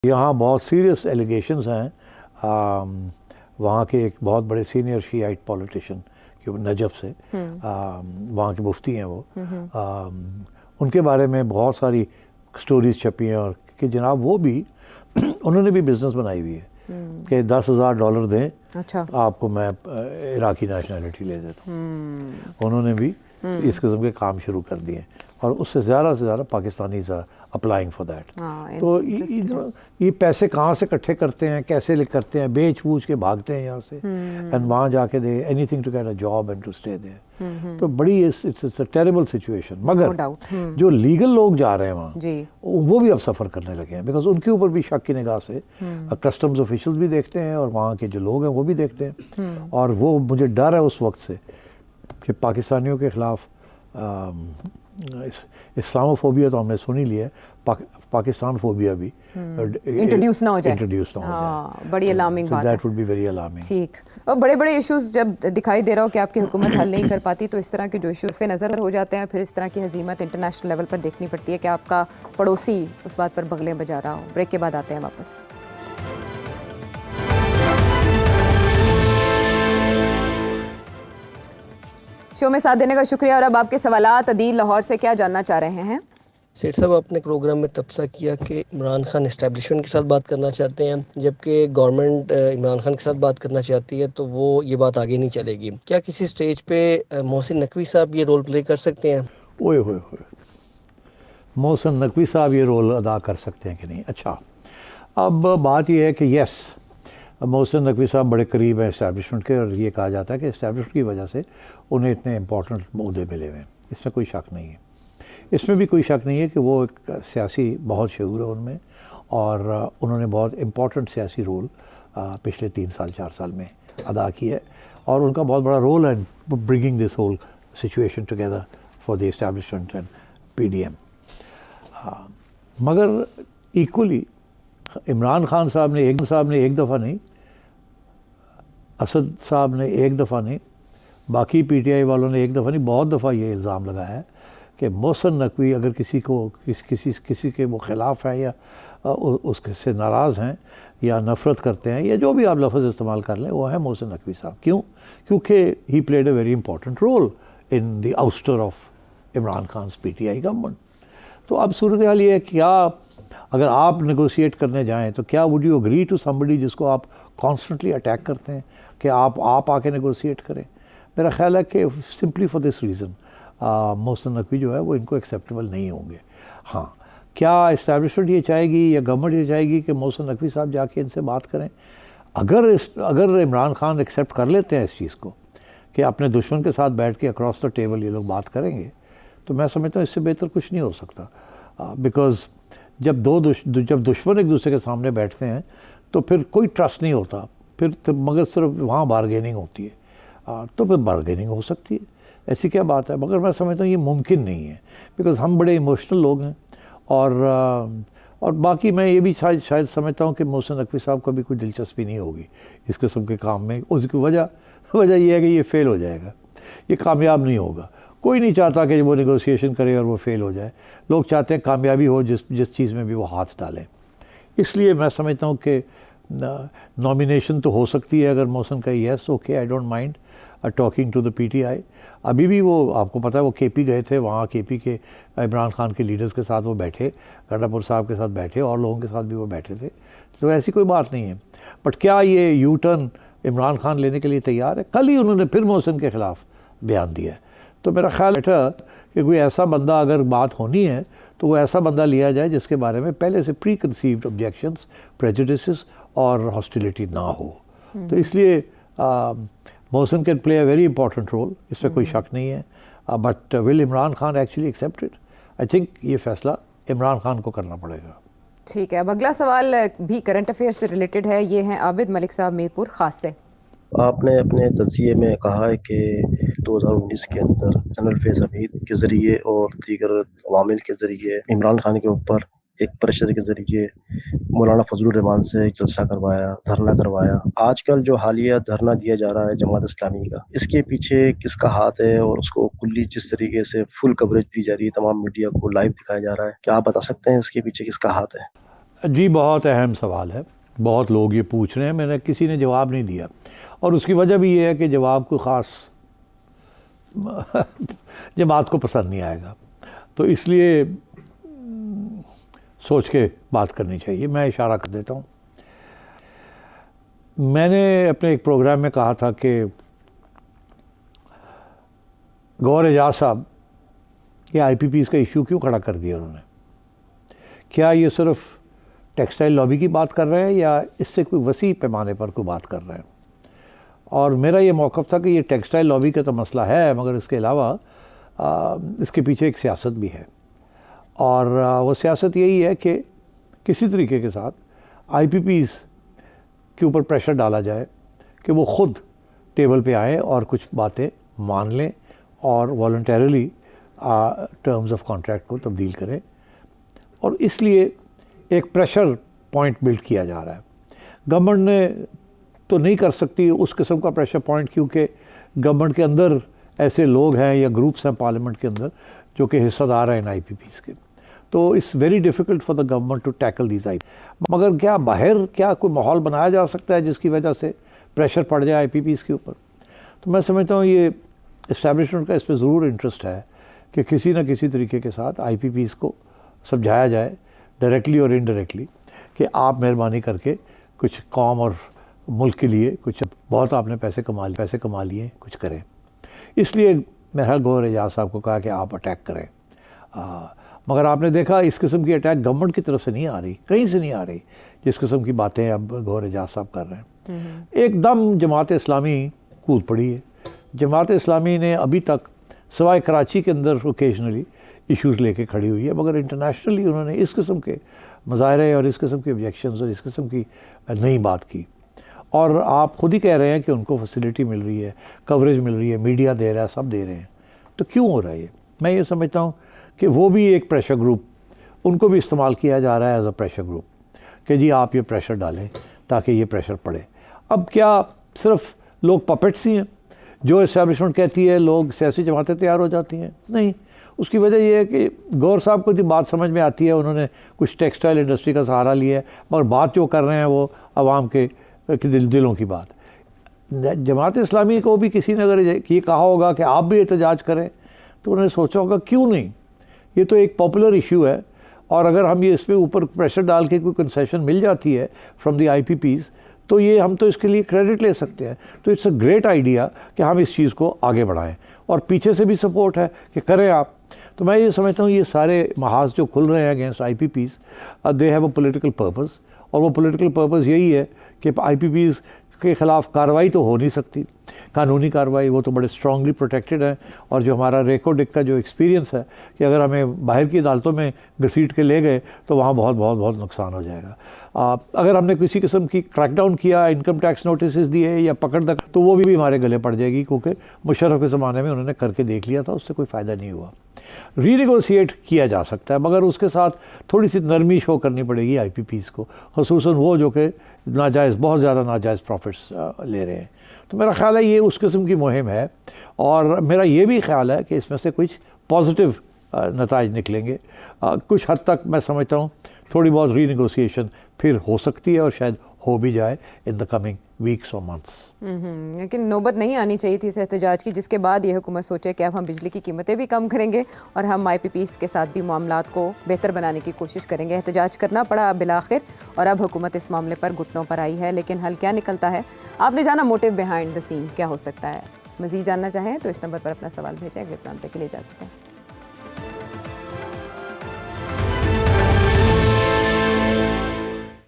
یہاں بہت serious allegations ہیں. وہاں کے ایک بہت بڑے سینئر شیعائٹ پولیٹیشین نجف سے, وہاں کے مفتی ہیں وہ, ان کے بارے میں بہت ساری سٹوریز چھپی ہیں, اور کہ جناب وہ بھی انہوں نے بھی بزنس بنائی ہوئی ہے کہ $10,000 دیں, اچھا آپ کو میں عراقی نیشنلٹی لے دیتا ہوں. انہوں نے بھی اس قسم کے کام شروع کر دیے, اور اس سے زیادہ پاکستانیز اپلائنگ فار دیٹ. تو یہ پیسے کہاں سے اکٹھے کرتے ہیں, کیسے کرتے ہیں, بیچ بوچھ کے بھاگتے ہیں یہاں سے, اینڈ وہاں جا کے they anything to get a job and to stay there. تو بڑی اٹس اے ٹیریبل سچویشن. مگر جو لیگل لوگ جا رہے ہیں وہاں, وہ بھی اب سفر کرنے لگے ہیں, بیکاز ان کے اوپر بھی شک کی نگاہ سے کسٹمز آفیشلز بھی دیکھتے ہیں, اور وہاں کے جو لوگ ہیں وہ بھی دیکھتے ہیں. اور وہ مجھے ڈر ہے اس وقت سے کہ پاکستانیوں کے خلاف اسلاموفوبیا تو ہم نے سن ہی لیا ہے, پاکستان فوبیا بھی انٹروڈیوس نہ ہو جائے. بڑی الارمنگ بات ہے. That would be very alarming. ٹھیک. اور بڑے بڑے ایشوز جب دکھائی دے رہا ہو کہ آپ کی حکومت حل نہیں کر پاتی, تو اس طرح کے جو ایشوز نظر ہو جاتے ہیں, پھر اس طرح کی ہزیمت انٹرنیشنل لیول پر دیکھنی پڑتی ہے کہ آپ کا پڑوسی اس بات پر بغلیں بجا رہا ہو. بریک کے بعد آتے ہیں واپس. شو میں ساتھ دینے کا شکریہ. اور اب آپ کے سوالات. عدیل لاہور سے کیا جاننا چاہ رہے ہیں؟ سیٹ صاحب, آپ نے پروگرام میں تبصرہ کیا کہ عمران خان اسٹیبلشمنٹ کے ساتھ بات کرنا چاہتے ہیں, جبکہ گورنمنٹ عمران خان کے ساتھ بات کرنا چاہتی ہے, تو وہ یہ بات آگے نہیں چلے گی. کیا کسی سٹیج پہ محسن نقوی صاحب یہ رول پلے کر سکتے ہیں؟ اوئے ہوئے ہوئے, محسن نقوی صاحب یہ رول ادا کر سکتے ہیں کہ نہیں؟ اچھا, اب بات یہ ہے کہ یس, محسن نقوی صاحب بڑے قریب ہیں اسٹیبلشمنٹ کے, اور یہ کہا جاتا ہے کہ اسٹیبلشمنٹ کی وجہ سے انہیں اتنے امپورٹنٹ عہدے ملے ہوئے ہیں. اس میں کوئی شک نہیں ہے. اس میں بھی کوئی شک نہیں ہے کہ وہ ایک سیاسی بہت شعور ہے ان میں, اور انہوں نے بہت امپورٹنٹ سیاسی رول پچھلے 3-4 سال میں ادا کیا ہے, اور ان کا بہت بڑا رول ہے bringing this whole situation together for the establishment and P D M. مگر ایکولی عمران خان صاحب نے ایک دفعہ نہیں, اسد صاحب نے ایک دفعہ نہیں, باقی پی ٹی آئی والوں نے ایک دفعہ نہیں, بہت دفعہ یہ الزام لگایا ہے کہ محسن نقوی اگر کسی کے وہ خلاف ہیں, یا اس سے ناراض ہیں, یا نفرت کرتے ہیں, یا جو بھی آپ لفظ استعمال کر لیں, وہ ہے محسن نقوی صاحب. کیوں؟ کیونکہ he played a very important role in the ouster of Imran Khan's P T I government. تو اب صورتحال یہ ہے, کیا اگر آپ نیگوشیٹ کرنے جائیں تو کیا would you agree to somebody جس کو آپ کانسٹنٹلی اٹیک کرتے ہیں کہ آپ آ کے نیگوشیٹ کریں؟ میرا خیال ہے کہ simply for this reason Mohsin Naqvi جو ہے وہ ان کو ایکسیپٹیبل نہیں ہوں گے. ہاں, کیا اسٹیبلشمنٹ یہ چاہے گی یا گورنمنٹ یہ چاہے گی کہ محسن نقوی صاحب جا کے ان سے بات کریں؟ اگر عمران خان ایکسیپٹ کر لیتے ہیں اس چیز کو کہ اپنے دشمن کے ساتھ بیٹھ کے اکراس دا ٹیبل یہ لوگ بات کریں گے, تو میں سمجھتا ہوں اس سے بہتر کچھ نہیں ہو سکتا. بیکاز جب دشمن ایک دوسرے کے سامنے بیٹھتے ہیں تو پھر کوئی ٹرسٹ نہیں ہوتا, پھر مگر صرف وہاں بارگیننگ ہوتی ہے. تو پھر بارگیننگ ہو سکتی ہے, ایسی کیا بات ہے. مگر میں سمجھتا ہوں یہ ممکن نہیں ہے, بیکاز ہم بڑے ایموشنل لوگ ہیں, اور باقی میں یہ بھی شاید سمجھتا ہوں کہ محسن نقوی صاحب کو بھی کوئی دلچسپی نہیں ہوگی اس قسم کے کام میں. اس کی وجہ یہ ہے کہ یہ فیل ہو جائے گا, یہ کامیاب نہیں ہوگا. کوئی نہیں چاہتا کہ وہ نیگوسیشن کرے اور وہ فیل ہو جائے. لوگ چاہتے ہیں کامیابی ہو جس چیز میں بھی وہ ہاتھ ڈالیں. اس لیے میں سمجھتا ہوں کہ نامینیشن تو ہو سکتی ہے اگر محسن کا yes okay, I don't mind talking to the P T I. ابھی بھی وہ آپ کو پتہ ہے وہ کے پی گئے تھے, وہاں کے پی کے عمران خان کے لیڈرز کے ساتھ وہ بیٹھے, گنڈا صاحب کے ساتھ بیٹھے, اور لوگوں کے ساتھ بھی وہ بیٹھے تھے. تو ایسی کوئی بات نہیں ہے. بٹ کیا یہ یو ٹرن عمران خان لینے کے لیے تیار ہے؟ کل ہی انہوں نے پھر محسن کے خلاف بیان دیا ہے. تو میرا خیال ہے کہ کوئی ایسا بندہ اگر بات ہونی ہے تو وہ ایسا بندہ لیا جائے جس کے بارے میں پہلے سے پری کنسیوڈ آبجیکشنز, پریجوڈسز اور ہاسٹیلیٹی نہ ہو. تو اس لیے Mohsin can play a very important role, اس میں کوئی شک نہیں ہے. But will Imran Khan actually accept it? I think یہ فیصلہ عمران خان کو کرنا پڑے گا. ٹھیک ہے. اب اگلا سوال بھی کرنٹ افیئر سے ریلیٹڈ ہے. یہ ہیں عابد ملک صاحب میرپور خاص سے. آپ نے اپنے تجزیے میں کہا ہے کہ 2019 کے اندر جنرل فیض حمید کے ذریعے اور دیگر عوامل کے ذریعے عمران خان کے اوپر ایک پریشر کے ذریعے مولانا فضل الرحمان سے ایک جلسہ کروایا, دھرنا کروایا. آج کل جو حالیہ دھرنا دیا جا رہا ہے جماعت اسلامی کا, اس کے پیچھے کس کا ہاتھ ہے, اور اس کو کلی جس طریقے سے فل کوریج دی جا رہی ہے, تمام میڈیا کو لائیو دکھایا جا رہا ہے, کیا آپ بتا سکتے ہیں اس کے پیچھے کس کا ہاتھ ہے؟ جی بہت اہم سوال ہے، بہت لوگ یہ پوچھ رہے ہیں، میں نے کسی نے جواب نہیں دیا، اور اس کی وجہ بھی یہ ہے کہ جواب کوئی خاص جماعت کو پسند نہیں آئے گا، تو اس لیے سوچ کے بات کرنی چاہیے۔ میں اشارہ کر دیتا ہوں، میں نے اپنے ایک پروگرام میں کہا تھا کہ گوہر اعجاز صاحب یہ آئی پی پیز کا ایشو کیوں کھڑا کر دیا انہوں نے؟ کیا یہ صرف ٹیکسٹائل لابی کی بات کر رہے ہیں یا اس سے کوئی وسیع پیمانے پر کوئی بات کر رہے ہیں؟ اور میرا یہ موقف تھا کہ یہ ٹیکسٹائل لابی کا تو مسئلہ ہے، مگر اس کے علاوہ اس کے پیچھے ایک سیاست بھی ہے، اور وہ سیاست یہی ہے کہ کسی طریقے کے ساتھ آئی پی پیز کے اوپر پریشر ڈالا جائے کہ وہ خود ٹیبل پہ آئیں اور کچھ باتیں مان لیں اور والنٹیرلی ٹرمز آف کانٹریکٹ کو تبدیل کریں، اور اس لیے ایک پریشر پوائنٹ بلڈ کیا جا رہا ہے۔ گورنمنٹ نے تو نہیں کر سکتی اس قسم کا پریشر پوائنٹ، کیونکہ گورنمنٹ کے اندر ایسے لوگ ہیں یا گروپس ہیں پارلیمنٹ کے اندر جو کہ حصہ دار ہیں ان آئی پی پیز کے، تو it's very difficult for the government to tackle these I P. مگر کیا باہر کیا کوئی ماحول بنایا جا سکتا ہے جس کی وجہ سے پریشر پڑ جائے آئی پی پیز کے اوپر؟ تو میں سمجھتا ہوں یہ اسٹیبلشمنٹ کا اس پہ ضرور انٹرسٹ ہے کہ کسی نہ کسی طریقے کے ساتھ آئی پی پیز کو سمجھایا جائے ڈائریکٹلی اور انڈائریکٹلی کہ آپ مہربانی کر کے کچھ قوم اور ملک کے لیے کچھ، بہت آپ نے پیسے کما لیے، کچھ کریں۔ اس لیے میں ہر گوہر اعجاز صاحب کو کہا کہ آپ اٹیک کریں، مگر آپ نے دیکھا اس قسم کی اٹیک گورنمنٹ کی طرف سے نہیں آ رہی، کہیں سے نہیں آ رہی جس قسم کی باتیں اب گوہر اعجاز صاحب کر رہے ہیں۔ ایک دم جماعت اسلامی کود پڑی ہے۔ جماعت اسلامی نے ابھی تک سوائے کراچی کے اندر اوکیجنلی ایشوز لے کے کھڑی ہوئی ہے، مگر انٹرنیشنلی انہوں نے اس قسم کے مظاہرے اور اس قسم کے آبجیکشنز اور اس قسم کی نئی بات کی، اور آپ خود ہی کہہ رہے ہیں کہ ان کو فیسلٹی مل رہی ہے، کوریج مل رہی ہے، میڈیا دے رہا ہے، سب دے رہے ہیں، تو کیوں ہو رہا ہے یہ؟ میں یہ سمجھتا ہوں کہ وہ بھی ایک پریشر گروپ، ان کو بھی استعمال کیا جا رہا ہے ایز اے پریشر گروپ کہ جی آپ یہ پریشر ڈالیں تاکہ یہ پریشر پڑے۔ اب کیا صرف لوگ پپٹس ہی ہیں؟ جو اسٹیبلشمنٹ کہتی ہے لوگ سیاسی جماعتیں تیار ہو جاتی ہیں؟ نہیں، اس کی وجہ یہ ہے کہ گور صاحب کو جو بات سمجھ میں آتی ہے، انہوں نے کچھ ٹیکسٹائل انڈسٹری کا سہارا لیا ہے، مگر بات جو کر رہے ہیں وہ عوام کے دلوں کی بات۔ جماعت اسلامی کو بھی کسی نے اگر یہ کہا ہوگا کہ آپ بھی احتجاج کریں تو انہوں نے سوچا ہوگا کیوں نہیں، یہ تو ایک پاپولر ایشو ہے، اور اگر ہم یہ اس پہ اوپر پریشر ڈال کے کوئی کنسیشن مل جاتی ہے from the I P Ps تو یہ ہم تو اس کے لیے کریڈٹ لے سکتے ہیں۔ تو اٹس اے گریٹ آئیڈیا کہ ہم اس چیز کو آگے بڑھائیں، اور پیچھے سے بھی سپورٹ ہے کہ کریں آپ۔ تو میں یہ سمجھتا ہوں یہ سارے محاذ جو کھل رہے ہیں against I P Ps, they have a political purpose, اور وہ پولیٹیکل پرپز یہی ہے کہ آئی پی پیز کے خلاف کارروائی تو ہو نہیں سکتی، قانونی کارروائی، وہ تو بڑے اسٹرانگلی پروٹیکٹڈ ہیں، اور جو ہمارا ریکارڈ کا جو ایکسپیرینس ہے کہ اگر ہمیں باہر کی عدالتوں میں گھسیٹ کے لے گئے تو وہاں بہت بہت بہت نقصان ہو جائے گا۔ اگر ہم نے کسی قسم کی کریک ڈاؤن کیا، انکم ٹیکس نوٹسز دیے یا پکڑ دک، تو وہ بھی ہمارے گلے پڑ جائے گی، کیونکہ مشرف کے زمانے میں انہوں نے کر کے دیکھ لیا تھا، اس سے کوئی فائدہ نہیں ہوا۔ ری نیگوسیٹ کیا جا سکتا ہے، مگر اس کے ساتھ تھوڑی سی نرمی شو کرنی پڑے گی آئی پی پیز کو، خصوصاً وہ جو کہ ناجائز، بہت زیادہ ناجائز پروفٹس لے رہے ہیں۔ تو میرا خیال ہے یہ اس قسم کی مہم ہے، اور میرا یہ بھی خیال ہے کہ اس میں سے کچھ پازیٹیو نتائج نکلیں گے۔ کچھ حد تک میں سمجھتا ہوں تھوڑی بہت ری نیگوسیشن پھر ہو سکتی ہے، اور شاید ہو بھی جائے ان دا کمنگ ویکس اور منتھس۔ لیکن نوبت نہیں آنی چاہیے تھی اس احتجاج کی، جس کے بعد یہ حکومت سوچے کہ اب ہم بجلی کی قیمتیں بھی کم کریں گے اور ہم آئی پی پیز کے ساتھ بھی معاملات کو بہتر بنانے کی کوشش کریں گے۔ احتجاج کرنا پڑا بالآخر، اور اب حکومت اس معاملے پر گھٹنوں پر آئی ہے، لیکن حل کیا نکلتا ہے؟ آپ نے جانا موٹیو بیہائنڈ دا سین کیا ہو سکتا ہے؟ مزید جاننا چاہیں تو اس نمبر پر اپنا سوال بھیجیں۔ اگلے پروگرام تک کے لیے اجازت دیں۔